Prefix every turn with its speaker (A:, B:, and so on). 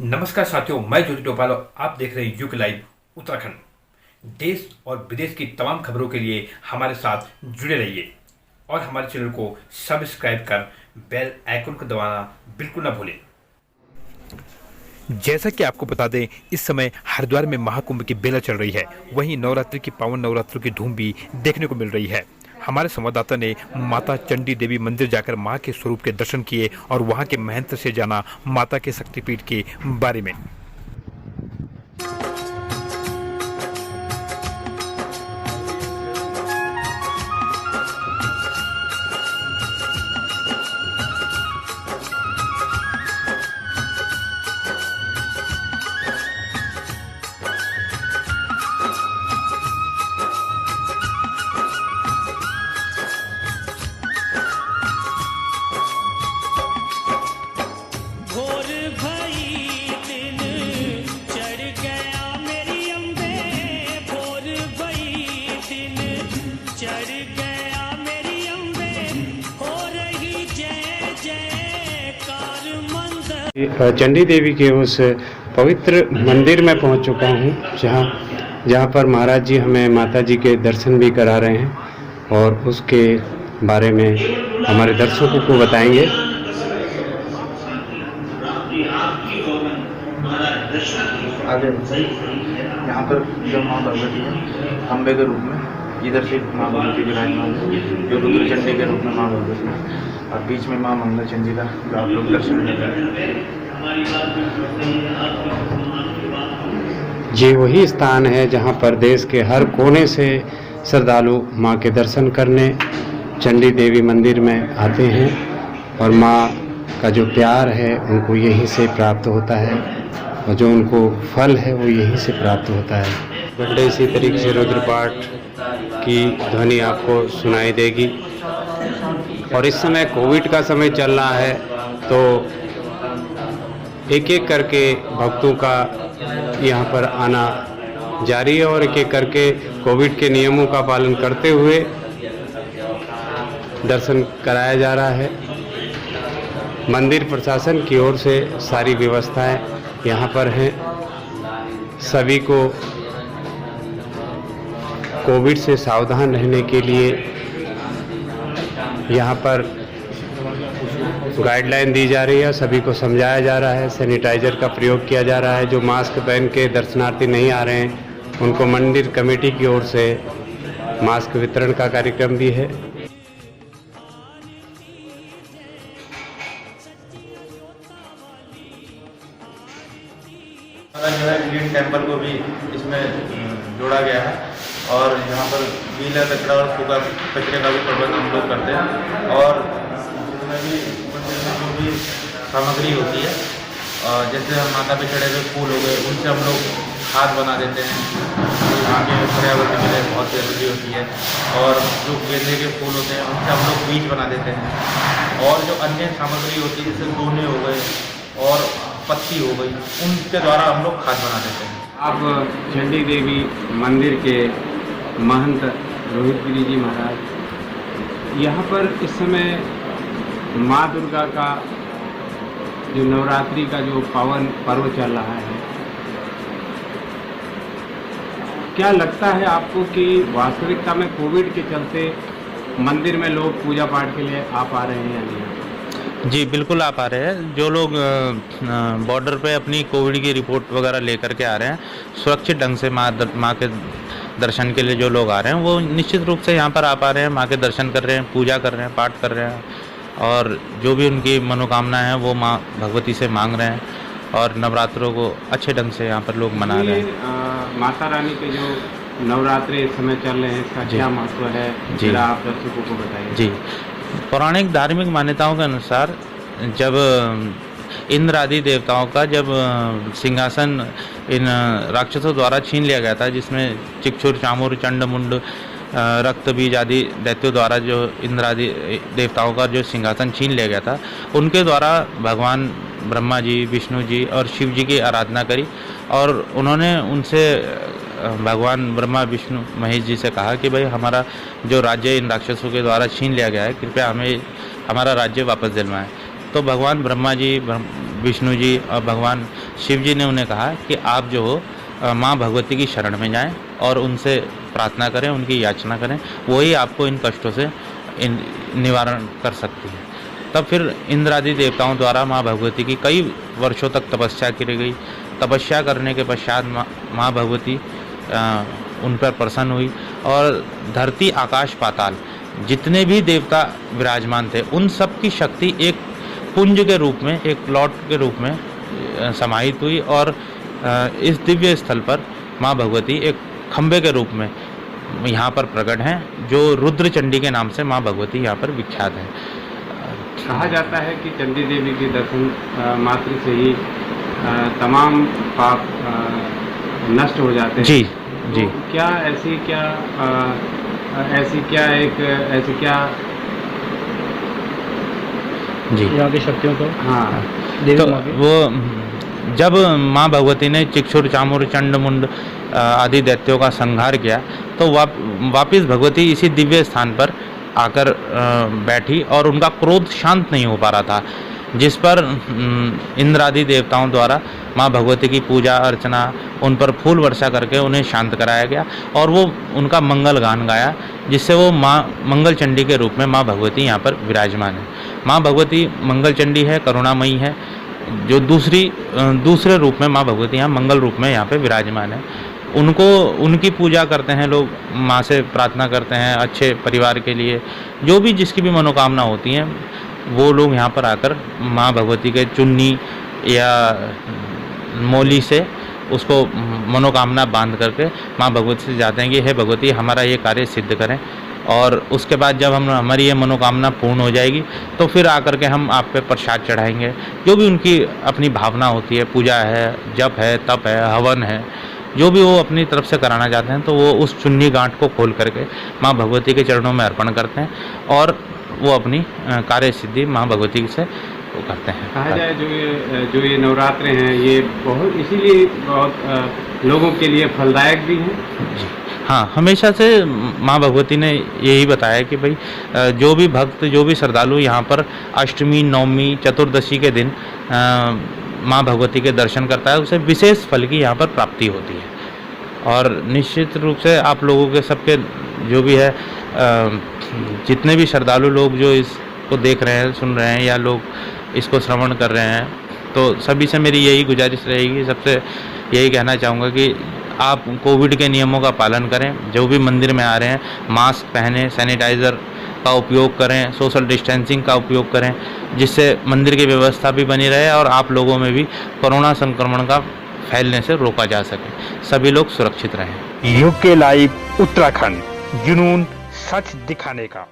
A: नमस्कार साथियों, मैं ज्योति टोपाल और आप देख रहे हैं यूके लाइव उत्तराखंड। देश और विदेश की तमाम खबरों के लिए हमारे साथ जुड़े रहिए और हमारे चैनल को सब्सक्राइब कर बेल आइकन को दबाना बिल्कुल ना भूलें। जैसा कि आपको बता दें, इस समय हरिद्वार में महाकुंभ की बेला चल रही है। वहीं नवरात्रि की पावन नवरात्रों की धूम भी देखने को मिल रही है। हमारे संवाददाता ने माता चंडी देवी मंदिर जाकर मां के स्वरूप के दर्शन किए और वहां के महंत से जाना माता के शक्तिपीठ के बारे में।
B: चंडी देवी के उस पवित्र मंदिर में पहुंच चुका हूं, जहां पर महाराज जी हमें माता जी के दर्शन भी करा रहे हैं और उसके बारे में हमारे दर्शकों को बताएंगे।
C: यहाँ पर जो माँ भगवती है खम्बे के रूप में, इधर से माँ भगवती विराजमान है जो रुद्र चंडी के रूप में माँ भगवती है, और बीच में माँ मंगला चंडी का जो आप लोग दर्शन कर रहे हैं।
B: ये वही स्थान है जहां पर देश के हर कोने से श्रद्धालु मां के दर्शन करने चंडी देवी मंदिर में आते हैं और मां का जो प्यार है उनको यहीं से प्राप्त होता है और जो उनको फल है वो यहीं से प्राप्त होता है। घंटे इसी तरीके से रुद्रपाठ की ध्वनि आपको सुनाई देगी। और इस समय कोविड का समय चल रहा है तो एक एक करके भक्तों का यहाँ पर आना जारी है और एक एक करके कोविड के नियमों का पालन करते हुए दर्शन कराया जा रहा है। मंदिर प्रशासन की ओर से सारी व्यवस्थाएं यहाँ पर हैं। सभी को कोविड से सावधान रहने के लिए यहाँ पर गाइडलाइन दी जा रही है, सभी को समझाया जा रहा है, सैनिटाइजर का प्रयोग किया जा रहा है। जो मास्क पहन के दर्शनार्थी नहीं आ रहे हैं उनको मंदिर कमेटी की ओर से मास्क वितरण का कार्यक्रम भी है।
C: जो है ग्रीन टेम्पल को भी इसमें जोड़ा गया है और यहाँ पर गीला कचरा और सूखा कचरे का भी प्रबंध हम लोग करते हैं। और इसमें भी मंदिर में जो भी सामग्री होती है, जैसे हम माता पे चढ़े हुए फूल हो गए, उनसे हम लोग खाद बना देते हैं जो यहाँ के पर्यावरण के लिए बहुत जरूरी होती है। और जो गेंदे के फूल होते हैं उनसे हम लोग बीज बना देते हैं। और जो अन्य सामग्री होती है जैसे दोने हो गए और पत्ती हो गई, उनके द्वारा हम लोग खाद बना देते हैं।
B: आप चंडी देवी मंदिर के महंत रोहित गिरी जी महाराज, यहाँ पर इस समय माँ दुर्गा का जो नवरात्रि का जो पावन पर्व चल रहा है, क्या लगता है आपको कि वास्तविकता में कोविड के चलते मंदिर में लोग पूजा पाठ के लिए आ पा रहे हैं या नहीं?
D: जी बिल्कुल आ पा रहे हैं। जो लोग बॉर्डर पे अपनी कोविड की रिपोर्ट वगैरह लेकर के आ रहे हैं, सुरक्षित ढंग से माँ के दर्शन के लिए जो लोग आ रहे हैं वो निश्चित रूप से यहाँ पर आ पा रहे हैं, माँ के दर्शन कर रहे हैं, पूजा कर रहे हैं, पाठ कर रहे हैं और जो भी उनकी मनोकामना है वो माँ भगवती से मांग रहे हैं और नवरात्रों को अच्छे ढंग से यहाँ पर लोग मना रहे हैं।
B: माता रानी के जो नवरात्रि इस समय चल रहे हैं, इसका क्या महत्व है,
D: जी
B: आप दर्शकों को बताइए।
D: जी, पौराणिक धार्मिक मान्यताओं के अनुसार जब इंद्र आदि देवताओं का जब सिंहासन इन राक्षसों द्वारा छीन लिया गया था, जिसमें चिक्षुर, चामुर, चंड, मुंड, रक्त बीज आदि दैत्यों द्वारा जो इंद्र आदि देवताओं का जो सिंहासन छीन लिया गया था, उनके द्वारा भगवान ब्रह्मा जी, विष्णु जी और शिव जी की आराधना करी और उन्होंने उनसे भगवान ब्रह्मा, विष्णु, महेश जी से कहा कि भाई हमारा जो राज्य इन राक्षसों के द्वारा छीन लिया गया है, कृपया हमें हमारा राज्य वापस दिलवाएं। तो भगवान ब्रह्मा जी, विष्णु जी और भगवान शिव जी ने उन्हें कहा कि आप जो हो माँ भगवती की शरण में जाएं और उनसे प्रार्थना करें, उनकी याचना करें, वही आपको इन कष्टों से निवारण कर सकती है। तब फिर इंद्र आदि देवताओं द्वारा माँ भगवती की कई वर्षों तक तपस्या की गई। तपस्या करने के पश्चात माँ भगवती उन पर प्रसन्न हुई और धरती, आकाश, पाताल जितने भी देवता विराजमान थे उन सब की शक्ति एक पुंज के रूप में, एक प्लॉट के रूप में समाहित हुई और इस दिव्य स्थल पर माँ भगवती एक खंबे के रूप में यहाँ पर प्रकट हैं, जो रुद्र चंडी के नाम से माँ भगवती यहाँ पर विख्यात है।
B: कहा जाता है कि चंडी देवी के दर्शन मात्र से ही तमाम पाप नष्ट हो जाते हैं।
D: जी जी।
B: तो क्या ऐसी क्या
D: जी
E: यहाँ की शक्तियों को
B: हाँ
D: तो वो जब माँ भगवती ने चिक्षुर, चामुर, चंड, मुंड आदि दैत्यों का संहार किया तो वापिस भगवती इसी दिव्य स्थान पर आकर बैठी और उनका क्रोध शांत नहीं हो पा रहा था, जिस पर इंद्र आदि देवताओं द्वारा माँ भगवती की पूजा अर्चना, उन पर फूल वर्षा करके उन्हें शांत कराया गया और वो उनका मंगल गान गाया, जिससे वो माँ मंगल चंडी के रूप में माँ भगवती यहाँ पर विराजमान है। माँ भगवती मंगल चंडी है, करुणामयी है, जो दूसरे रूप में माँ भगवती यहाँ मंगल रूप में यहाँ पे विराजमान है। उनकी पूजा करते हैं लोग, माँ से प्रार्थना करते हैं अच्छे परिवार के लिए, जो भी जिसकी भी मनोकामना होती हैं वो लोग यहाँ पर आकर माँ भगवती के चुन्नी या मौली से उसको मनोकामना बांध करके माँ भगवती से जाते हैं कि हे भगवती हमारा ये कार्य सिद्ध करें, और उसके बाद जब हमारी ये मनोकामना पूर्ण हो जाएगी तो फिर आकर के हम आप पे प्रसाद चढ़ाएंगे। जो भी उनकी अपनी भावना होती है, पूजा है, जप है, तप है, हवन है, जो भी वो अपनी तरफ से कराना चाहते हैं तो वो उस चुन्नी गांठ को खोल करके माँ भगवती के चरणों में अर्पण करते हैं और वो अपनी कार्य सिद्धि माँ भगवती से वो करते हैं।
B: कहा जाए जो ये नवरात्र हैं ये इसीलिए बहुत लोगों के लिए फलदायक भी हैं।
D: जी हाँ, हमेशा से माँ भगवती ने यही बताया कि भाई जो भी भक्त, जो भी श्रद्धालु यहाँ पर अष्टमी, नवमी, चतुर्दशी के दिन माँ भगवती के दर्शन करता है उसे विशेष फल की यहाँ पर प्राप्ति होती है। और निश्चित रूप से आप लोगों के सबके जो भी है जितने भी श्रद्धालु लोग जो इसको देख रहे हैं, सुन रहे हैं या लोग इसको श्रवण कर रहे हैं, तो सभी से मेरी यही गुजारिश रहेगी, सबसे यही कहना चाहूँगा कि आप कोविड के नियमों का पालन करें। जो भी मंदिर में आ रहे हैं मास्क पहनें, सैनिटाइज़र का उपयोग करें, सोशल डिस्टेंसिंग का उपयोग करें, जिससे मंदिर की व्यवस्था भी बनी रहे और आप लोगों में भी कोरोना संक्रमण का फैलने से रोका जा सके। सभी लोग सुरक्षित रहें।
A: यूके लाइव उत्तराखंड, जुनून सच दिखाने का।